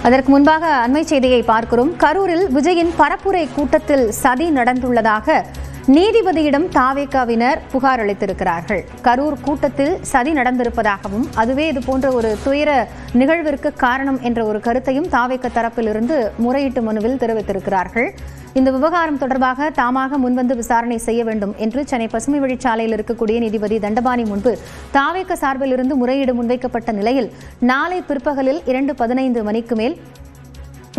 அதற்கு முன்பாக அண்மை செய்தியை பார்க்கிறோம். கரூரில் விஜயின் பரப்புரை கூட்டத்தில் சதி நடந்துள்ளதாக நீதிபதியிடம் தாவேகாவினர் புகார் அளித்திருக்கிறார்கள். கரூர் கூட்டத்தில் சதி நடந்திருப்பதாகவும் அதுவே இதுபோன்ற ஒரு துயர நிகழ்விற்கு காரணம் என்ற ஒரு கருத்தையும் தாவேகா தரப்பிலிருந்து முறையீட்டு மனுவில் தெரிவித்திருக்கிறார்கள். இந்த விவகாரம் தொடர்பாக தாமாக முன்வந்து விசாரணை செய்ய வேண்டும் என்று சென்னை பசுமை வழிச்சாலையில் இருக்கக்கூடிய நீதிபதி தண்டபாணி முன்பு தாவேகா சார்பில் இருந்து முறையீடு முன்வைக்கப்பட்ட நிலையில் நாளை பிற்பகலில் 2:15 மணிக்கு மேல்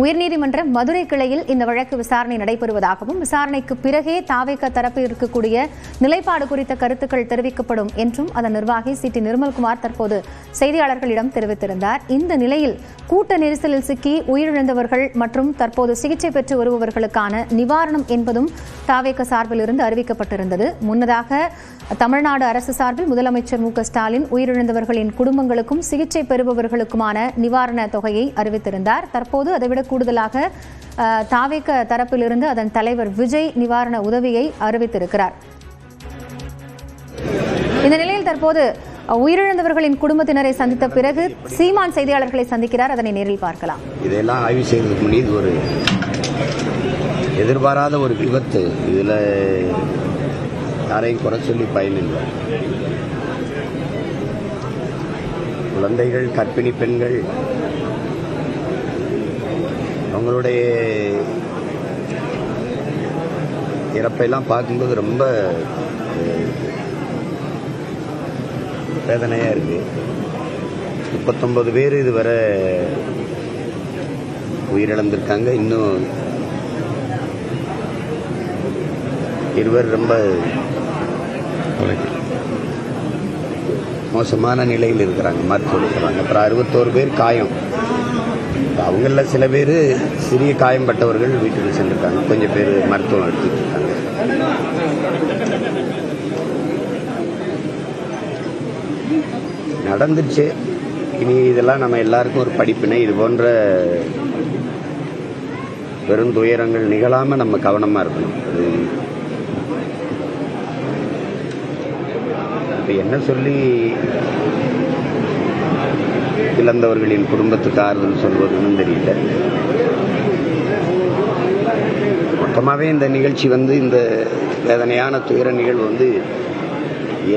உயர்நீதிமன்ற மதுரை கிளையில் இந்த வழக்கு விசாரணை நடைபெறுவதாகவும் விசாரணைக்கு பிறகே தாவேகா தரப்பில் இருக்கக்கூடிய நிலைப்பாடு குறித்த கருத்துக்கள் தெரிவிக்கப்படும் என்றும் அதன் நிர்வாகி சி.டி. நிர்மல்குமார் தற்போது செய்தியாளர்களிடம் தெரிவித்திருந்தார். இந்த நிலையில் கூட்ட நெரிசலில் சிக்கி உயிரிழந்தவர்கள் மற்றும் தற்போது சிகிச்சை பெற்று வருபவர்களுக்கான நிவாரணம் என்பதும் தாவேகா சார்பில் இருந்து அறிவிக்கப்பட்டிருந்தது. முன்னதாக தமிழ்நாடு அரசு சார்பில் முதலமைச்சர் மு.க.ஸ்டாலின் உயிரிழந்தவர்களின் குடும்பங்களுக்கும் சிகிச்சை பெறுபவர்களுக்குமான நிவாரண தொகையை அறிவித்திருந்தார். தற்போது அதைவிட கூடுதலாக தாவேகா தரப்பிலிருந்து அதன் தலைவர் விஜய் நிவாரண உதவியை அறிவித்திருக்கிறார். இந்த நிலையில் தற்போது உயிரிழந்தவர்களின் குடும்பத்தினரை சந்தித்த பிறகு சீமான் செய்தியாளர்களை சந்திக்கிறார். அதனை நேரில் பார்க்கலாம். இதெல்லாம் ஆய்வு செய்வதற்கு முன்னாடி ஒரு எதிர்பாராத ஒரு விபத்து. இதுல யாரையும் குறை சொல்லி பயனில்லை. குழந்தைகள், கர்ப்பிணி பெண்கள், அவங்களுடைய இறப்பெல்லாம் பார்க்கும்போது ரொம்ப வேதனையா இருக்கு. 39 பேர் இதுவரை உயிரிழந்திருக்காங்க. இன்னும் 2 ரொம்ப மோசமான நிலையில் இருக்கிறாங்க, மருத்துவம் இருக்கிறாங்க. அப்புறம் 61 பேர் காயம். அவங்கள சில பேர் சிறிய காயம்பட்டவர்கள் வீட்டுக்கு சென்றிருக்காங்க. கொஞ்சம் பேர் மருத்துவம் எடுத்துட்டு இருக்காங்க. நடந்துச்சு. இனி இதெல்லாம் நம்ம எல்லாருக்கும் ஒரு படிப்பினை. இது போன்ற பெரும் துயரங்கள் நிகழாம நம்ம கவனமா இருக்கணும். என்ன சொல்லி இழந்தவர்களின் குடும்பத்துக்கு ஆறுதல் சொல்வதுன்னு தெரியல. மொத்தமாவே இந்த நிகழ்ச்சி இந்த வேதனையான துயர நிகழ்வு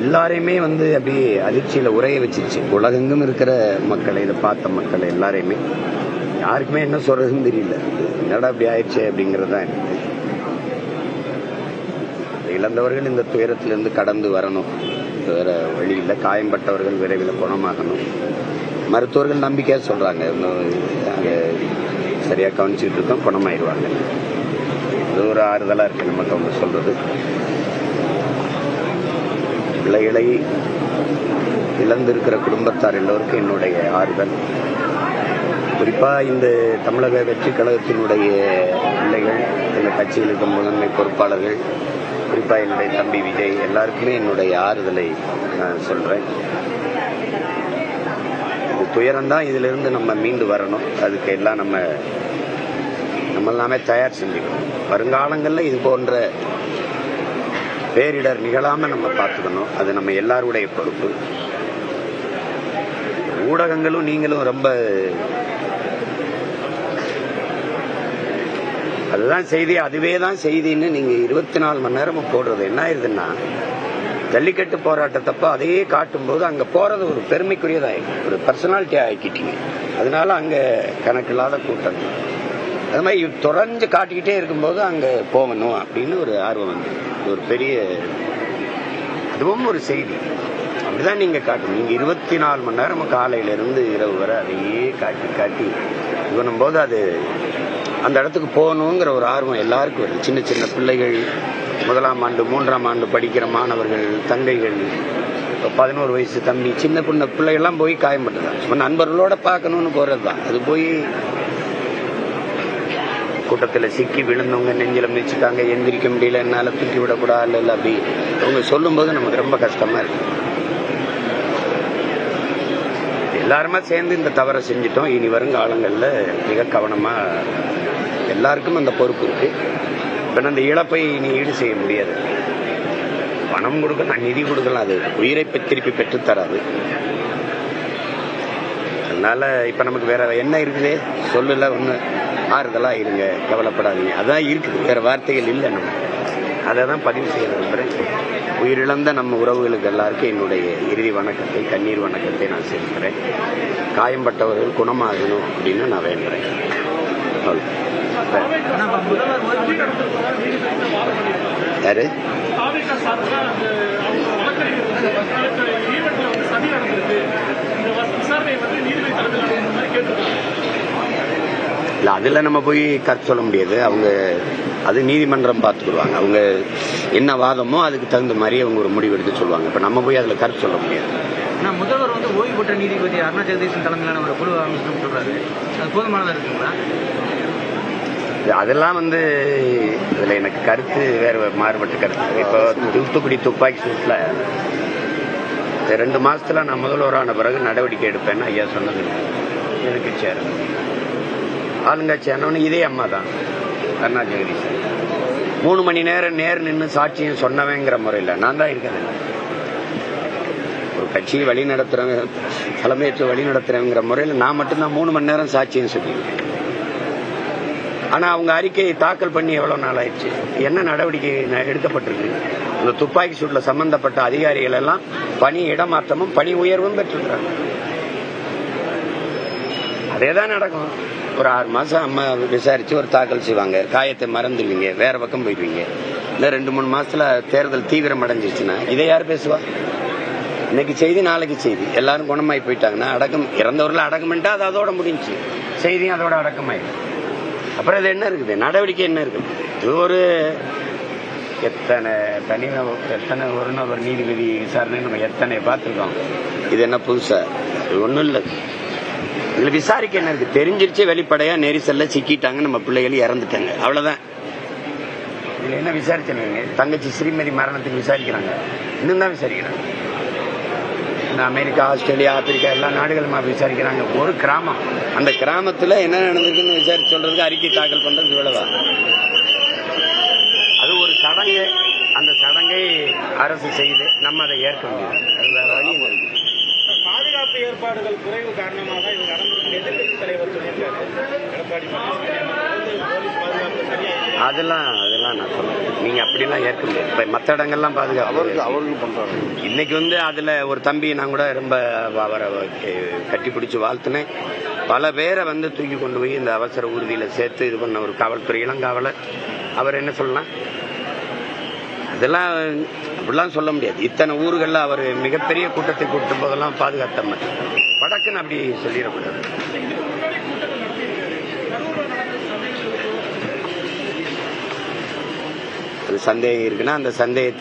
எல்லாரையுமே அப்படியே அதிர்ச்சியில உரைய வச்சிருச்சு. உலகெங்கும் இருக்கிற மக்களை, இதை பார்த்த மக்களை எல்லாரையுமே, யாருக்குமே என்ன சொல்றதுன்னு தெரியல. என்னடா அப்படி ஆயிடுச்சு அப்படிங்கறதுதான் எனக்கு. இழந்தவர்கள் இந்த துயரத்திலிருந்து கடந்து வரணும். வேற வழி இல்லை. காயம்பட்டவர்கள் விரைவில் குணமாகணும். மருத்துவர்கள் நம்பிக்கையா சொல்றாங்க, நாங்க சரியா கவனிச்சுட்டு இருக்கோம், குணமாயிருவாங்க. அது ஒரு ஆறுதலா இருக்கு நமக்கு அவங்க சொல்றது. பிள்ளைகளை இழந்திருக்கிற குடும்பத்தார் எல்லோருக்கும் என்னுடைய ஆறுதல். குறிப்பா இந்த தமிழக வெற்றி கழகத்தினுடைய பிள்ளைகள், இந்த கட்சியில் இருக்கும் முதன்மை பொறுப்பாளர்கள், குறிப்பா என்னுடைய தம்பி விஜய், எல்லாருக்குமே என்னுடைய ஆறுதலை நான் சொல்றேன். இது துயரம்தான். இதுல இருந்து நம்ம மீண்டு வரணும். அதுக்கு எல்லாம் நம்ம எல்லாமே தயார் செஞ்சுக்கணும். வருங்காலங்கள்ல இது போன்ற பேரிடர் நிகழாம நம்ம பார்த்துக்கணும். அது நம்ம எல்லாருடைய பொறுப்பு. ஊடகங்களும் நீங்களும் ரொம்ப அதுதான் செய்தி, அதுவே தான் செய்தின்னு நீங்க 24 மணி நேரமும் போடுறது என்ன ஆயிருதுன்னா, ஜல்லிக்கட்டு போராட்டத்தப்ப அதையே காட்டும்போது அங்க போறது ஒரு பெருமைக்குரியதாயிடும், ஒரு பர்சனாலிட்டியா ஆக்கிட்டீங்க. அதனால அங்க கணக்கில்லாத கூட்டம். அது மாதிரி தொடர்ந்து காட்டிக்கிட்டே இருக்கும்போது அங்க போகணும் அப்படின்னு ஒரு ஆர்வம் ஒரு பெரிய, அதுவும் ஒரு செய்தி. அப்படிதான் நீங்க காட்டணும். நீங்க 24 மணி நேரம் காலையில இருந்து இரவு வரை அதையே காட்டி காட்டி பண்ணும் போது அது அந்த இடத்துக்கு போகணுங்கிற ஒரு ஆர்வம் எல்லாருக்கும் வருது. சின்ன சின்ன பிள்ளைகள், 1ஆம் ஆண்டு 3ஆம் ஆண்டு படிக்கிற மாணவர்கள், தங்கைகள், 11 வயசு தம்பி, சின்ன பிள்ளைகள்லாம் போய் காயப்பட்டதான். சும்மா நண்பர்களோட பார்க்கணும்னு போறதுதான். அது போய் கூட்டத்தில் சிக்கி விழுந்தவங்க நெஞ்சில மிதிச்சுட்டாங்க, எந்திரிக்க முடியல, என்னால தூக்கி விடக்கூடாது இல்லை அப்படி அவங்க சொல்லும் போது நமக்கு ரொம்ப கஷ்டமா இருக்கு. எல்லாருமே சேர்ந்து இந்த தவறை செஞ்சிட்டோம். இனி வருங்காலங்களில் மிக கவனமா எல்லாருக்கும் அந்த பொறுப்பு இருக்கு. இப்ப அந்த இழப்பை இனி ஈடு செய்ய முடியாது. பணம் கொடுக்கலாம், நிதி கொடுக்கலாம், அது உயிரை திருப்பி பெற்றுத்தராது. அதனால இப்ப நமக்கு வேற என்ன இருக்குது சொல்லல, ஒண்ணு ஆறுதலா இருங்க, கவலைப்படாதீங்க, அதான் இருக்குது, வேற வார்த்தைகள் இல்லை. நம்ம அதை தான் பதிவு செய்ய விரும்புகிறேன். உயிரிழந்த நம்ம உறவுகளுக்கு எல்லாருக்கும் என்னுடைய இறுதி வணக்கத்தை, கண்ணீர் வணக்கத்தை நான் செலுத்துகிறேன். காயம்பட்டவர்கள் குணமாகணும் அப்படின்னு நான் வேண்டுறேன். யாரு? இல்லை, அதில் நம்ம போய் கருத்து சொல்ல முடியாது. அவங்க அது நீதிமன்றம் பார்த்துக்குருவாங்க. அவங்க என்ன வாதமோ அதுக்கு தகுந்த மாதிரி அவங்க ஒரு முடிவு எடுத்து சொல்லுவாங்க. இப்போ நம்ம போய் அதில் கருத்து சொல்ல முடியாது. ஆனால் முதல்வர் வந்து ஓய்வு பெற்ற நீதிபதி அருணா ஜெகதீசன் தலைமையிலான ஒரு குழு அமைச்சு சொல்றாரு, அது போதுமானதாக இருக்குங்களா? அதெல்லாம் வந்து இதில் எனக்கு கருத்து வேறு மாறுபட்ட கருத்து. இப்போ தூத்துக்குடி துப்பாக்கி சூட்டில் 2 மாசத்துல நான் முதல்வரான பிறகு நடவடிக்கை எடுப்பேன்னு ஐயா சொன்னது. எதிர்கட்சியார் ஆளுங்கட்சி ஆனவனு இதே அம்மா தான், அருணா ஜெகதீசன். 3 மணி நேரம் நேர் நின்று சாட்சியம் சொன்னவங்கிற முறையில் நான் தான் இருக்கிறேன். ஒரு கட்சியை வழி நடத்துறவங்க, தலைமையேற்று வழி நடத்துறவங்கிற முறையில் நான் மட்டும்தான் 3 மணி நேரம் சாட்சியம் சொல்லியிருக்கேன். ஆனா அவங்க அறிக்கையை தாக்கல் பண்ணி எவ்வளவு நாள் ஆயிடுச்சு? என்ன நடவடிக்கை எடுக்கப்பட்டிருக்கு? இந்த துப்பாக்கி சூட்டில் சம்பந்தப்பட்ட அதிகாரிகள் எல்லாம் பணி இடமாற்றமும் பணி உயர்வும் பெற்றிருக்கிறாங்க. அதேதான் நடக்கும். ஒரு 6 மாசம் அம்மா விசாரிச்சு ஒரு தாக்கல் செய்வாங்க, காயத்தை மறந்துடுவீங்க, வேற பக்கம் போயிடுவீங்க. இல்லை 2-3 மாசத்துல தேர்தல் தீவிரம் அடைஞ்சிருச்சுன்னா இதை யார் பேசுவா? இன்னைக்கு செய்தி நாளைக்கு செய்தி, எல்லாரும் குணமாயி போயிட்டாங்கன்னா அடக்கம், இறந்தவர்கள் அடக்கம் பண்ணிட்டா அது அதோட முடிஞ்சு, செய்தியும் அதோட அடக்கமாயிடும். அப்புறம் இது என்ன இருக்குது? நடவடிக்கை என்ன இருக்குது? இது ஒரு எத்தனை ஒரு நீதிபதி விசாரணை நம்ம எத்தனை பார்த்துருக்கோம். இது என்ன புதுசா? இது ஒன்றும் இல்லை. இதுல விசாரிக்க என்ன இருக்கு? தெரிஞ்சிருச்சு, வெளிப்படையா நெரிசல்ல சிக்கிட்டாங்க, நம்ம பிள்ளைகள் இறந்துட்டாங்க, அவ்வளவுதான். இதுல என்ன விசாரிச்சாங்க? தங்கச்சி ஸ்ரீமதி மரணத்துக்கு விசாரிக்கிறாங்க, இன்னும் தான் விசாரிக்கிறாங்க. அமெரிக்கா, ஆஸ்திரேலியா, ஆப்பிரிக்கா எல்லா நாடுகளுமா விசாரிக்கிறாங்க. ஒரு கிராமம், அந்த கிராமத்துல என்ன நடந்திருக்குன்னு விசாரிச்சு சொல்றதுக்கு அறிக்கை தாக்கல் பண்றது இவ்வளவா? அது ஒரு சடங்கு, அந்த சடங்கை அரசு செய்து நம்ம அதை ஏற்க முடியும். அது வேற வழி இருக்கு. பாதுகாப்பு ஏற்பாடுகள் குறைவு காரணமாக இது நடந்திருக்கு. எதிர்கட்சி தலைவர் சொல்லியிருக்காரு, எடப்பாடி அதெல்லாம் நான் சொல்றேன். நீங்க அப்படிலாம் ஏற்க முடியாது. இப்ப மற்ற இடங்கள்லாம் பாதுகாப்பு அவருக்கு பண்றாங்க. இன்னைக்கு வந்து அதுல ஒரு தம்பி, நான் கூட ரொம்ப அவரை கட்டி பிடிச்சு வாழ்த்துனேன். பல பேரை வந்து தூக்கி கொண்டு போய் இந்த அவசர ஊர்தியில சேர்த்து இது பண்ண ஒரு காவல்துறை இளங்காவலர். அவர் என்ன சொல்லலாம்? அதெல்லாம் அப்படிலாம் சொல்ல முடியாது. இத்தனை ஊர்கள்ல அவர் மிகப்பெரிய கூட்டத்தை கூட்டும் போதெல்லாம் பாதுகாத்த மாதிரி வடக்குன்னு அப்படி சொல்லிடக்கூடாது. அது சந்தேகம் இருக்குன்னா அந்த சந்தேகத்தை